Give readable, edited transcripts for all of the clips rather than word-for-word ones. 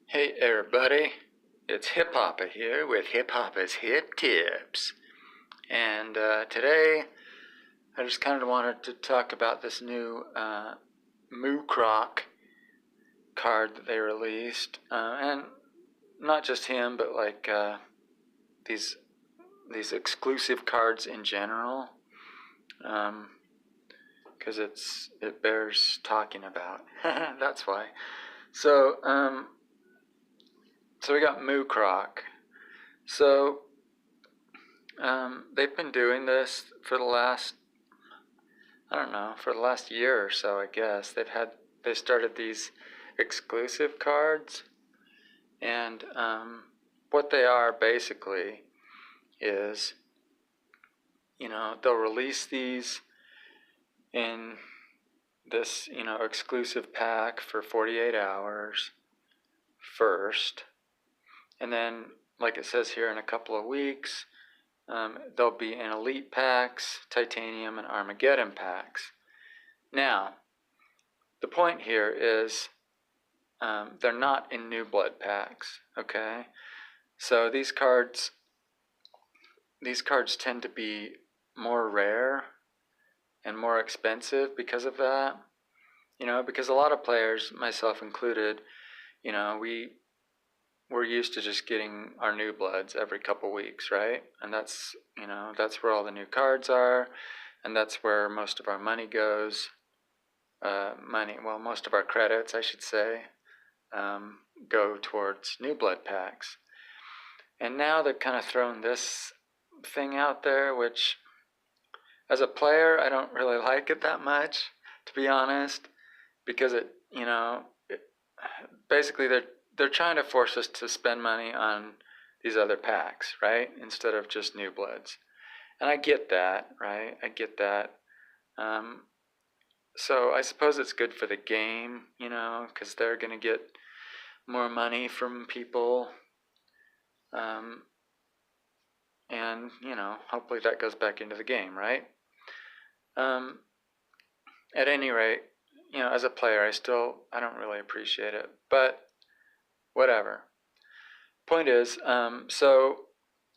Hey everybody, it's Hoppa here with Hoppa's Hip Tips. And today I just kind of wanted to talk about this new Moukrok card that they released. And not just him, but like these exclusive cards in general. Because it bears talking about. That's why. So we got Moukrok. So they've been doing this for the last, for the last year or so, I guess. They started these exclusive cards, and what they are basically is, they'll release these in this, exclusive pack for 48 hours first, and then, like it says here, in a couple of weeks, they'll be in Elite packs, Titanium, and Armageddon packs. Now, the point here is they're not in New Blood packs, okay? So these cards tend to be more rare and more expensive because of that. Because a lot of players, myself included, we're used to just getting our New Bloods every couple weeks, right? And that's where all the new cards are, and that's where most of our money goes. Most of our credits, I should say, go towards New Blood packs. And now they've kind of thrown this thing out there, which, as a player, I don't really like it that much, to be honest, because basically they're trying to force us to spend money on these other packs, right? Instead of just New Bloods. And I get that, right? I get that. So I suppose it's good for the game, because they're going to get more money from people. And, hopefully that goes back into the game, right? At any rate, as a player, I don't really appreciate it. But whatever. Point is, so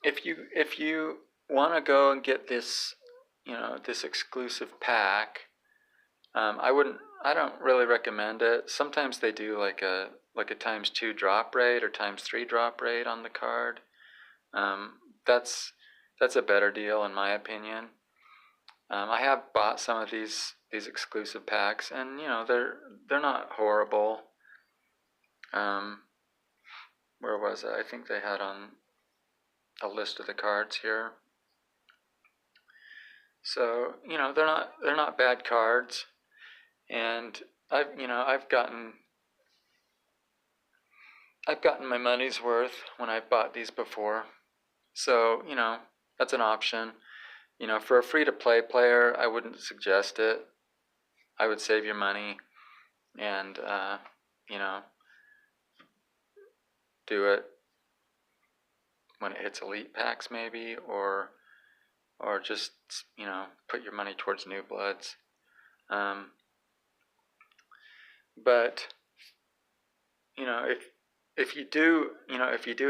if you want to go and get this, this exclusive pack, I don't really recommend it. Sometimes they do like a ×2 drop rate or ×3 drop rate on the card. That's a better deal in my opinion. I have bought some of these exclusive packs, and they're not horrible. Where was it? I think they had on a list of the cards here. So they're not bad cards, and I've gotten my money's worth when I've bought these before. So that's an option. For a free-to-play player, I wouldn't suggest it. I would save your money and do it when it hits Elite packs maybe, or just put your money towards New Bloods. But if you do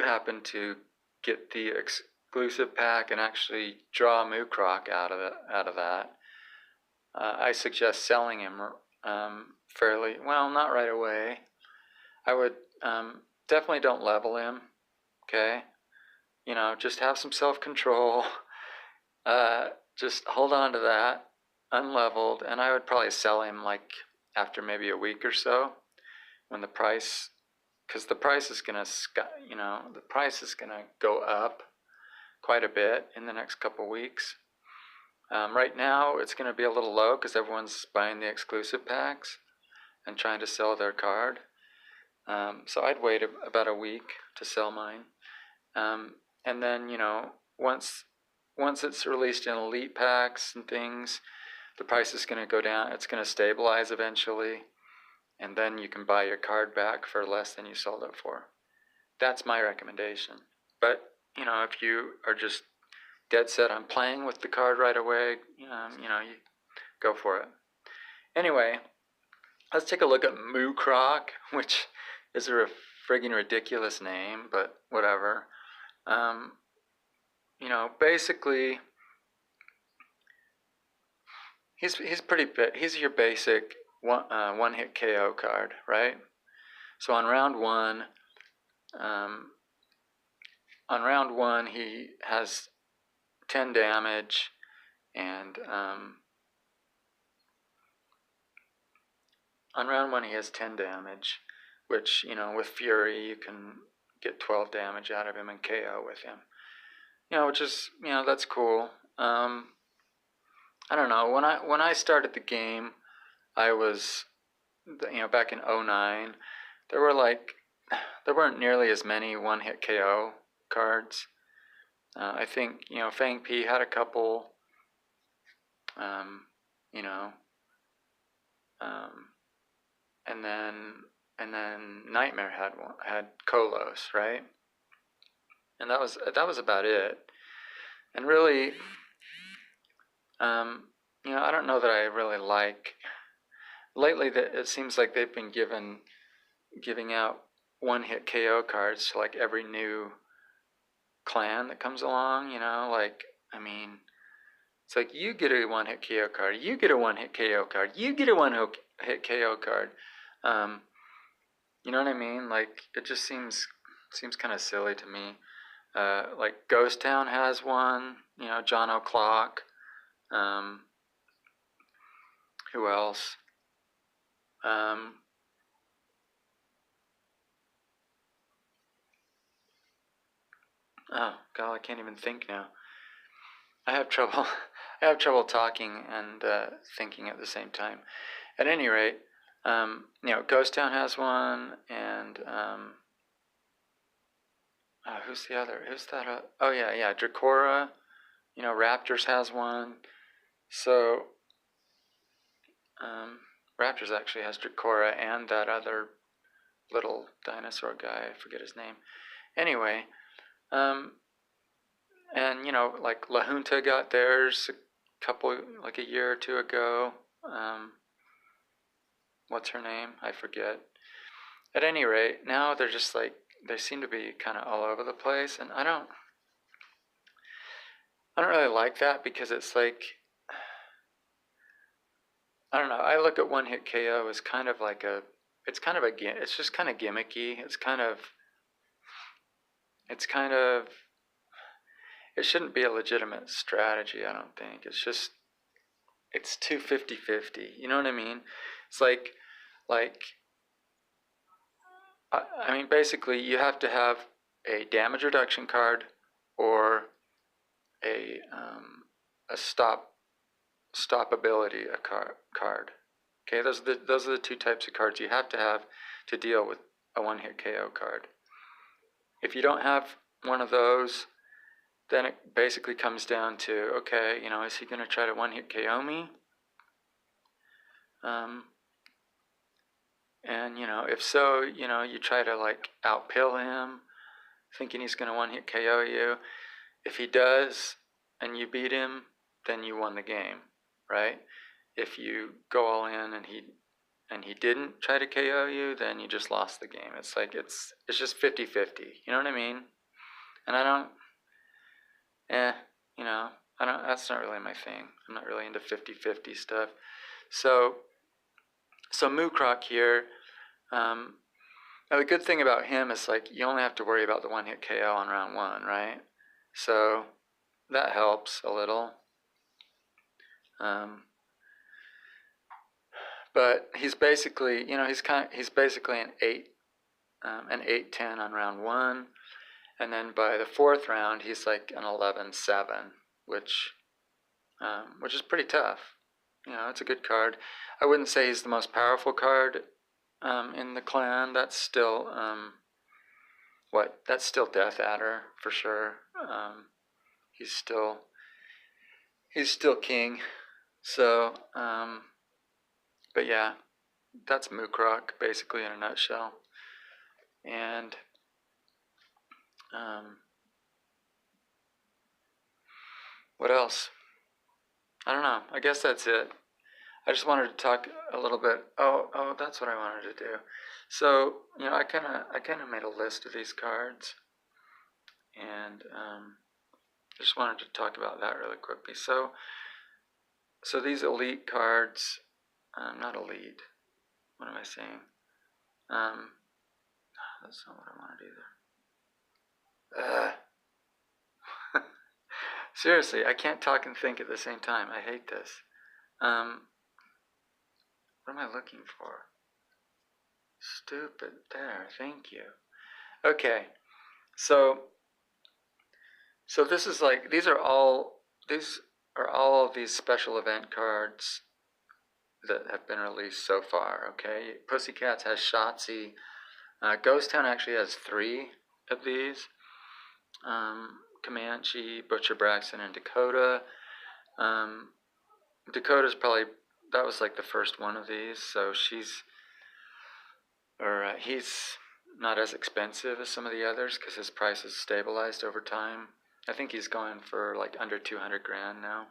happen to get the exclusive pack and actually draw Moukrok out of that, I suggest selling him fairly well, not right away. I would definitely don't level him. Okay, just have some self-control. Just hold on to that unleveled, and I would probably sell him like after maybe a week or so, when the price, because the price is gonna go up quite a bit in the next couple weeks. Right now it's gonna be a little low because everyone's buying the exclusive packs and trying to sell their card. So I'd wait about a week to sell mine, and then once it's released in Elite packs and things, the price is going to go down. It's going to stabilize eventually, and then you can buy your card back for less than you sold it for. That's my recommendation. But if you are just dead set on playing with the card right away, you go for it. Anyway, let's take a look at Moukrok, which is a friggin' ridiculous name, but whatever. You know, basically, he's pretty big. He's your basic one hit KO card, right? So on round one, he has 10 damage, and on round one he has 10 damage, which, you know, with Fury you can get 12 damage out of him and KO with him. You know, which is, you know, that's cool. I don't know, when I started the game, I was, you know, back in 09, there weren't nearly as many one-hit KO cards. I think, you know, Fang P had a couple, you know, and then Nightmare had Kolos, right? And that was about it. And really, you know, I don't know that I really like. Lately, that it seems like they've been giving out one-hit KO cards to like every new clan that comes along. You know, like, I mean, it's like, you get a one-hit KO card, you get a one-hit KO card, you get a one-hit KO card. You know what I mean? Like, it just seems kind of silly to me. Like Ghost Town has one. You know, John O'Clock. Who else? Oh God, I can't even think now. I have trouble. I have trouble talking and thinking at the same time. At any rate, you know, Ghost Town has one, and who's the other? Who's that? Oh yeah, Dracora. You know, Raptors has one. So Raptors actually has Dracora and that other little dinosaur guy. I forget his name. Anyway, and you know, like La Junta got theirs like a year or two ago. What's her name? I forget. At any rate, now they're just like, they seem to be kind of all over the place, and I don't really like that, because it's like, I don't know. I look at one hit KO as kind of like it's just kind of gimmicky. It shouldn't be a legitimate strategy, I don't think. It's too 50-50. You know what I mean? It's like, I mean, basically, you have to have a damage reduction card or a stop ability card. Okay, those are the two types of cards you have to deal with a one-hit KO card. If you don't have one of those, then it basically comes down to, okay, you know, is he going to try to one-hit KO me? And, you know, if so, you know, you try to like outpill him, thinking he's going to one-hit KO you. If he does and you beat him, then you won the game, right? If you go all in and he didn't try to KO you, then you just lost the game. It's like, it's just 50-50. You know what I mean? And you know, that's not really my thing. I'm not really into 50-50 stuff. So Moukrok here, now the good thing about him is, like, you only have to worry about the one-hit KO on round one, right? So that helps a little. But he's basically, you know, he's basically an 8-10 on round one, and then by the fourth round he's like an 11-7, which is pretty tough. You know, it's a good card. I wouldn't say he's the most powerful card in the clan. That's still that's still Death Adder for sure. He's still king. So, but yeah, that's Moukrok basically in a nutshell. And what else? I don't know. I guess that's it. I just wanted to talk a little bit. Oh, that's what I wanted to do. So, I kind of made a list of these cards, and just wanted to talk about that really quickly. So these elite cards, not elite. What am I saying? That's not what I wanted either. Seriously, I can't talk and think at the same time. I hate this. What am I looking for? Stupid. There, thank you. Okay, so this is like, these are all of these special event cards that have been released so far, okay? Pussycats has Shotzi. Ghost Town actually has 3 of these. Comanche, Butcher Braxton, and Dakota. Dakota's probably, that was like the first one of these, so he's not as expensive as some of the others because his price has stabilized over time. I think he's going for like under 200 grand now.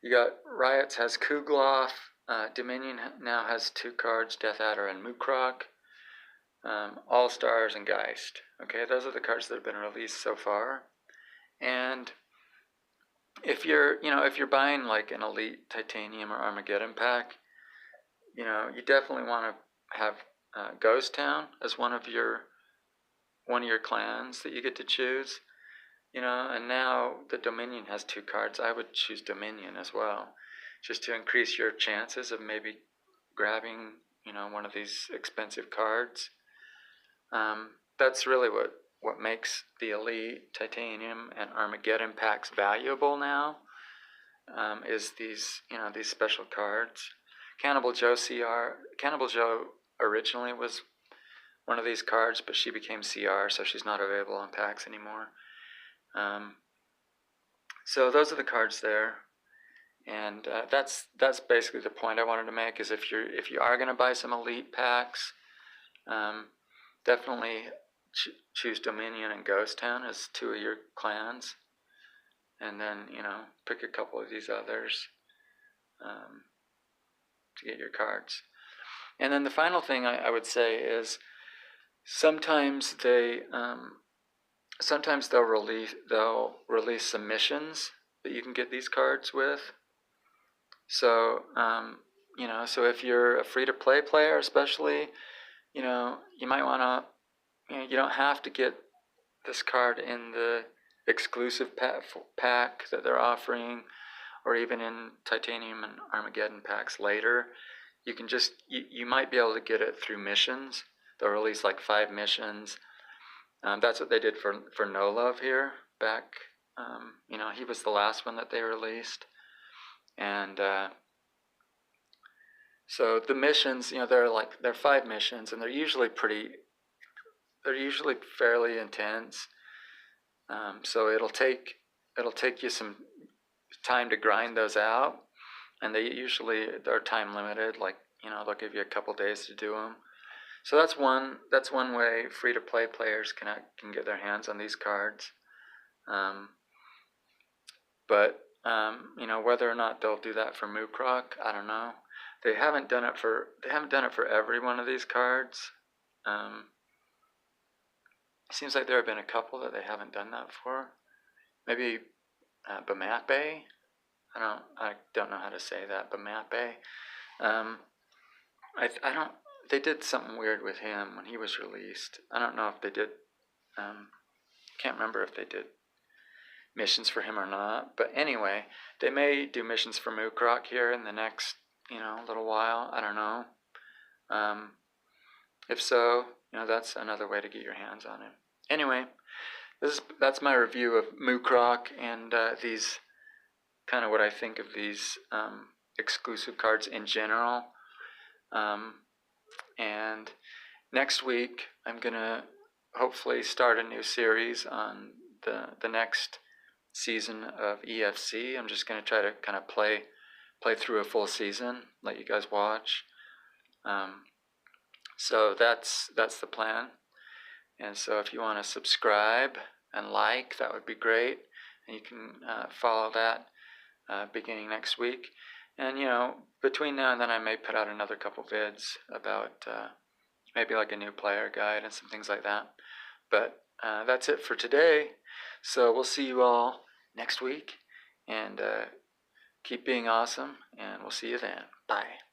You got Riots has Kugloff. Dominion now has 2 cards, Death Adder and Moukrok. All Stars and Geist. Okay, those are the cards that have been released so far. And if you're buying like an Elite Titanium or Armageddon pack, you definitely want to have Ghost Town as one of your clans that you get to choose. And now the Dominion has 2 cards. I would choose Dominion as well, just to increase your chances of maybe grabbing, one of these expensive cards. That's really what makes the Elite, Titanium, and Armageddon packs valuable now, is these special cards. Cannibal Joe originally was one of these cards, but she became CR, so she's not available on packs anymore. So those are the cards there, and that's basically the point I wanted to make. Is if you are going to buy some Elite packs, definitely choose Dominion and Ghost Town as 2 of your clans, and then pick a couple of these others to get your cards. And then the final thing I would say is sometimes they'll release some missions that you can get these cards with. So so if you're a free-to-play player, especially, you might want to, you don't have to get this card in the exclusive pack that they're offering, or even in Titanium and Armageddon packs later. You can just, you might be able to get it through missions. They'll release like 5 missions. That's what they did for No Love here back. He was the last one that they released. And so the missions, they're 5 missions, and they're usually fairly intense. So it'll take you some time to grind those out, and they're time limited. Like, they'll give you a couple days to do them. So that's one way free-to-play players can get their hands on these cards. But whether or not they'll do that for Moukrok, I don't know. They haven't done it for every one of these cards. It seems like there have been a couple that they haven't done that for. Maybe Bamape. I don't know how to say that. Bamape. I don't. They did something weird with him when he was released. I don't know if they did. Can't remember if they did missions for him or not. But anyway, they may do missions for Moukrok here in the next little while. I don't know. If so, that's another way to get your hands on him. Anyway, that's my review of Moukrok and these kind of what I think of these exclusive cards in general. And next week I'm gonna hopefully start a new series on the next season of EFC. I'm just gonna try to kind of play through a full season, let you guys watch. So that's the plan. And so if you want to subscribe and like, that would be great. And you can follow that beginning next week. And, between now and then I may put out another couple vids about maybe like a new player guide and some things like that. But that's it for today. So we'll see you all next week. And keep being awesome. And we'll see you then. Bye.